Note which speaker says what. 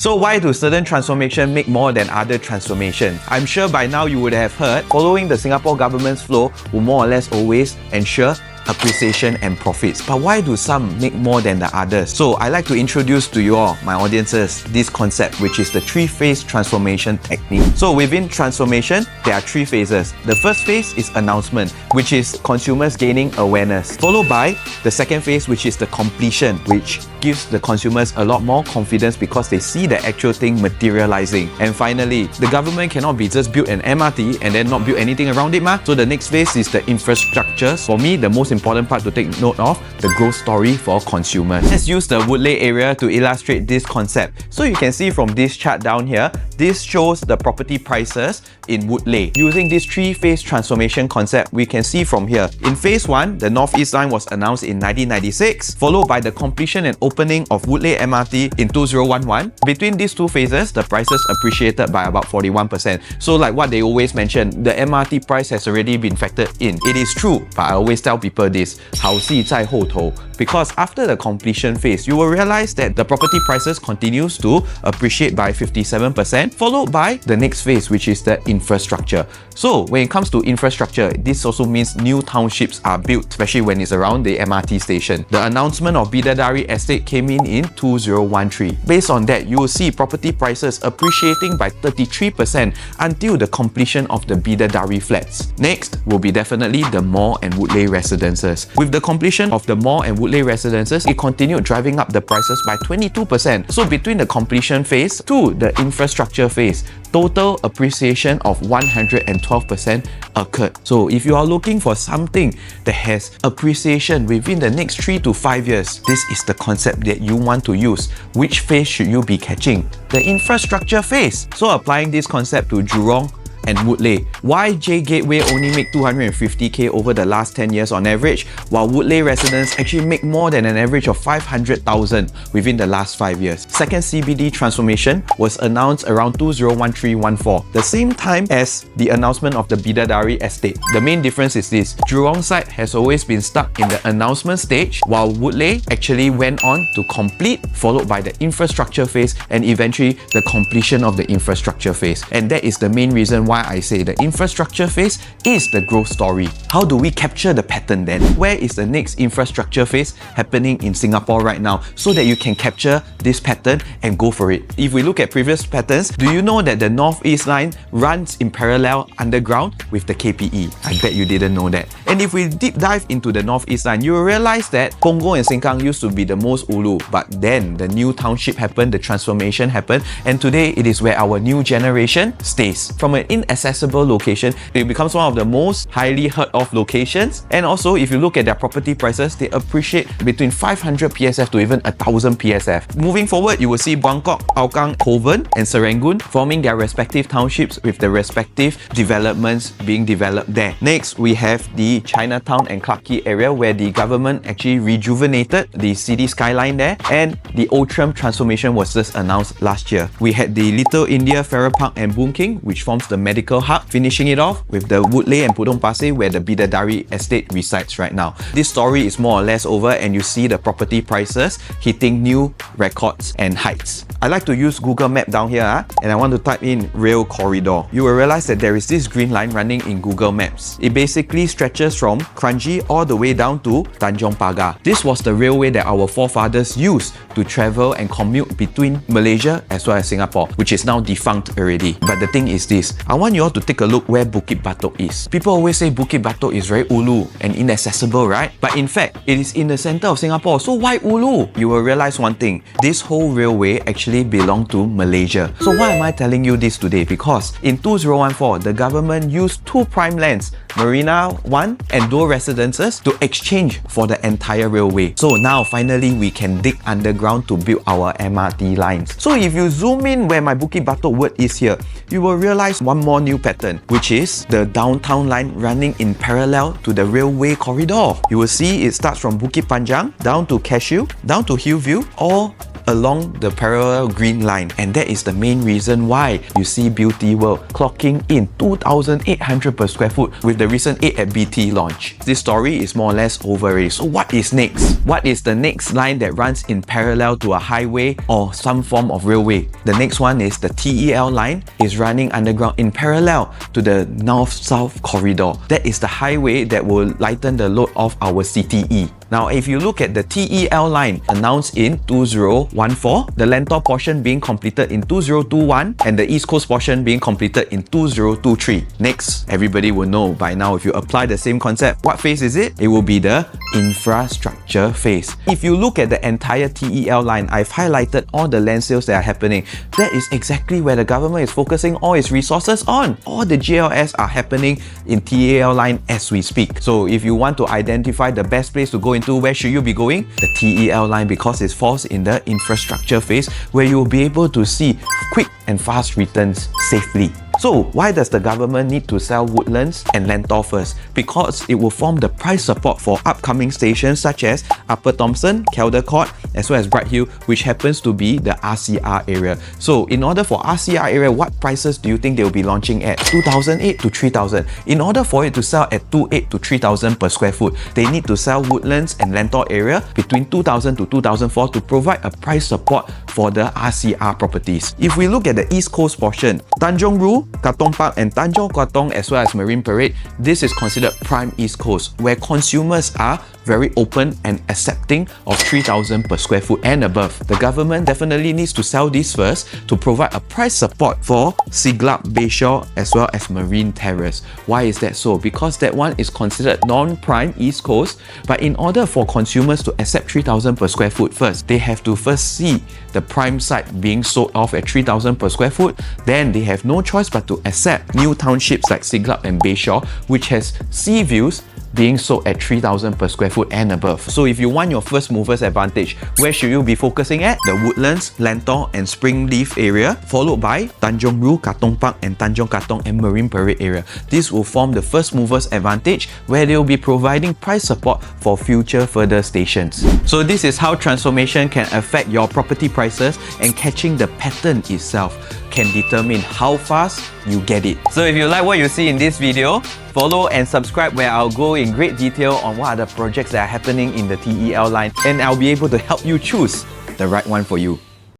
Speaker 1: So why do certain transformation make more than other transformation? I'm sure by now you would have heard, following the Singapore government's flow will more or less always ensure appreciation and profits. But why do some make more than the others? So I like to introduce to you all, my audiences, this concept, which is the three-phase transformation technique. So within transformation, there are three phases. The first phase is announcement, which is consumers gaining awareness, followed by the second phase, which is the completion, which gives the consumers a lot more confidence because they see the actual thing materializing. And finally, the government cannot be just build an MRT and then not build anything around it, So the next phase is the infrastructure. For me, the most important part to take note of, the growth story for consumers. Let's use the Woodleigh area to illustrate this concept. So you can see from this chart down here, this shows the property prices in Woodleigh. Using this three-phase transformation concept, we can see from here. In phase 1, the North East Line was announced in 1996, followed by the completion and opening of Woodleigh MRT in 2011. Between these two phases, the prices appreciated by about 41%. So like what they always mention, the MRT price has already been factored in. It is true, but I always tell people this, 好戏在后头. Because after the completion phase, you will realize that the property prices continues to appreciate by 57%, followed by the next phase, which is the infrastructure. So when it comes to infrastructure, this also means new townships are built, especially when it's around the MRT station. The announcement of Bidadari estate came in 2013. Based on that, you will see property prices appreciating by 33% until the completion of the Bidadari flats. Next will be definitely the mall and Woodleigh residences. With the completion of the mall and Woodleigh residences, it continued driving up the prices by 22%. So between the completion phase to the infrastructure phase, total appreciation of 112% occurred. So if you are looking for something that has appreciation within the next 3 to 5 years, this is the concept that you want to use. Which phase should you be catching? The infrastructure phase. So applying this concept to Jurong and Woodleigh, why 𝐽𝐥𝐥 only make 250k over the last 10 years on average, while Woodleigh residents actually make more than an average of 500,000 within the last 5 years? Second CBD transformation was announced around 2013-14, the same time as the announcement of the Bidadari estate. The main difference is this, Jurong side has always been stuck in the announcement stage, while Woodleigh actually went on to complete, followed by the infrastructure phase and eventually the completion of the infrastructure phase. And that is the main reason why I say the infrastructure phase is the growth story. How do we capture the pattern then? Where is the next infrastructure phase happening in Singapore right now so that you can capture this pattern and go for it? If we look at previous patterns, do you know that the North East Line runs in parallel underground with the KPE? I bet you didn't know that. And if we deep dive into the North East Line, you will realize that Punggol and Sengkang used to be the most ulu, but then the new township happened, the transformation happened, and today it is where our new generation stays. From an inaccessible location, it becomes one of the most highly heard of locations. And also, if you look at their property prices, they appreciate between 500 PSF to even 1000 PSF. Moving forward, you will see Buangkok, Hougang, Kovan and Serangoon forming their respective townships with the respective developments being developed there. Next, we have the Chinatown and Clarke Quay area where the government actually rejuvenated the city skyline there, and the Outram transformation was just announced last year. We had the Little India, Farrer Park and Boon King, which forms the medical hub, finishing it off with the Woodleigh and Pudong Pasir where the Bidadari estate resides right now. This story is more or less over and you see the property prices hitting new records and heights. I like to use Google Map down here and I want to type in rail corridor. You will realize that there is this green line running in Google Maps. It basically stretches from Kranji all the way down to Tanjong Pagar. This was the railway that our forefathers used to travel and commute between Malaysia as well as Singapore, which is now defunct already. But the thing is this, I want you all to take a look where Bukit Batok is. People always say Bukit Batok is very ulu and inaccessible, right? But in fact, it is in the center of Singapore. So why ulu? You will realize one thing. This whole railway actually belonged to Malaysia. So why am I telling you this today? Because in 2014, the government used two prime lands, Marina 1 and Dole Residences, to exchange for the entire railway. So now finally we can dig underground to build our MRT lines. So if you zoom in where my Bukit Batok word is here, you will realize one more new pattern, which is the downtown line running in parallel to the railway corridor. You will see it starts from Bukit Panjang down to Cashew, down to Hillview, all along the parallel green line, and that is the main reason why you see Beauty World clocking in 2,800 per square foot with the recent 8 at BT launch. This story is more or less over already. So what is next? What is the next line that runs in parallel to a highway or some form of railway? The next one is the TEL line is running underground in parallel to the north-south corridor. That is the highway that will lighten the load of our CTE. Now, if you look at the TEL line announced in 2014, the Lentor portion being completed in 2021, and the East Coast portion being completed in 2023. Next, everybody will know by now, if you apply the same concept, what phase is it? It will be the infrastructure phase. If you look at the entire TEL line, I've highlighted all the land sales that are happening. That is exactly where the government is focusing all its resources on. All the GLS are happening in TEL line as we speak. So if you want to identify the best place to go into, where should you be going? The TEL line, because it falls in the infrastructure phase where you will be able to see quick and fast returns safely. So why does the government need to sell Woodlands and Lentor first? Because it will form the price support for upcoming stations such as Upper Thomson, Caldecott, as well as Bright Hill, which happens to be the RCR area. So in order for RCR area, what prices do you think they will be launching at? 2,008 to 3,000. In order for it to sell at 2,800 to 3,000 per square foot, they need to sell Woodlands and Lentor area between 2,000 to 2,004 to provide a price support for the RCR properties. If we look at the East Coast portion, Tanjong Rhu, Katong Park and Tanjong Katong as well as Marine Parade, this is considered prime East Coast, where consumers are very open and accepting of 3,000 per square foot and above. The government definitely needs to sell this first to provide a price support for Siglap, Bayshore as well as Marine Terrace. Why is that so? Because that one is considered non-prime East Coast, but in order for consumers to accept 3,000 per square foot first, they have to first see the prime site being sold off at 3,000 per square foot. Then they have no choice but to accept new townships like Siglap and Bayshore, which has sea views being sold at 3,000 per square foot and above. So if you want your first movers advantage, where should you be focusing at? The Woodlands, Lentor and Springleaf area, followed by Tanjong Rhu, Katong Park and Tanjong Katong and Marine Parade area. This will form the first movers advantage where they will be providing price support for future further stations. So this is how transformation can affect your property prices, and catching the pattern itself can determine how fast you get it. So if you like what you see in this video, follow and subscribe where I'll go in great detail on what are the projects that are happening in the TEL line, and I'll be able to help you choose the right one for you.